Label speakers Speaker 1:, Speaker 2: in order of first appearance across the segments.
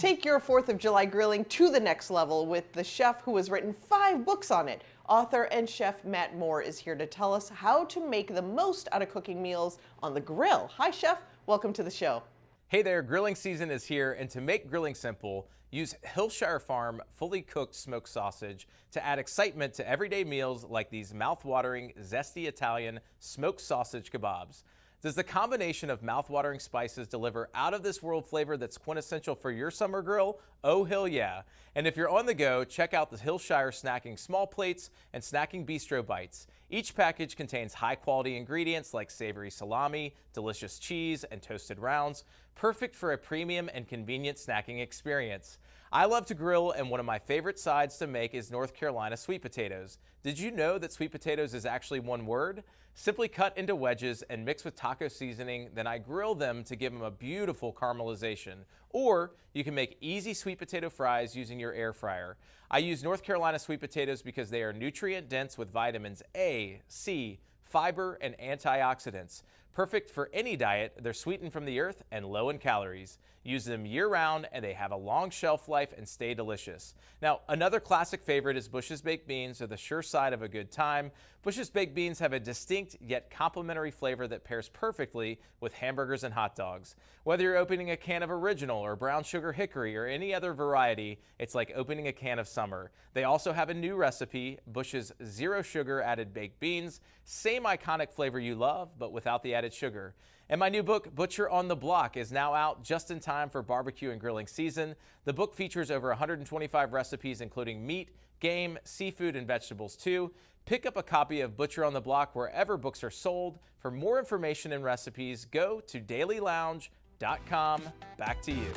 Speaker 1: Take your 4th of July grilling to the next level with the chef who has written 5 books on it. Author and chef Matt Moore is here to tell us how to make the most out of cooking meals on the grill. Hi, Chef. Welcome to the show.
Speaker 2: Hey there, grilling season is here, and to make grilling simple, use Hillshire Farm fully cooked smoked sausage to add excitement to everyday meals like these mouth-watering, zesty Italian smoked sausage kebabs. Does the combination of mouth-watering spices deliver out-of-this-world flavor that's quintessential for your summer grill? Oh, hell yeah. And if you're on the go, check out the Hillshire Snacking Small Plates and Snacking Bistro Bites. Each package contains high-quality ingredients like savory salami, delicious cheese, and toasted rounds, perfect for a premium and convenient snacking experience. I love to grill, and one of my favorite sides to make is North Carolina sweet potatoes. Did you know that sweet potatoes is actually one word? Simply cut into wedges and mix with taco seasoning, then I grill them to give them a beautiful caramelization. Or you can make easy sweet potato fries using your air fryer. I use North Carolina sweet potatoes because they are nutrient dense with vitamins A, C, fiber, and antioxidants. Perfect for any diet, they're sweetened from the earth and low in calories. Use them year-round and they have a long shelf life and stay delicious. Now, another classic favorite is Bush's Baked Beans. They're the sure side of a good time. Bush's Baked Beans have a distinct yet complementary flavor that pairs perfectly with hamburgers and hot dogs. Whether you're opening a can of original or brown sugar hickory or any other variety, it's like opening a can of summer. They also have a new recipe, Bush's Zero Sugar Added Baked Beans. Same iconic flavor you love, but without the added sugar. And my new book, Butcher on the Block, is now out just in time for barbecue and grilling season. The book features over 125 recipes, including meat, game, seafood, and vegetables too. Pick up a copy of Butcher on the Block wherever books are sold. For more information and recipes, go to dailylounge.com. Back to you.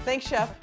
Speaker 1: Thanks, Chef.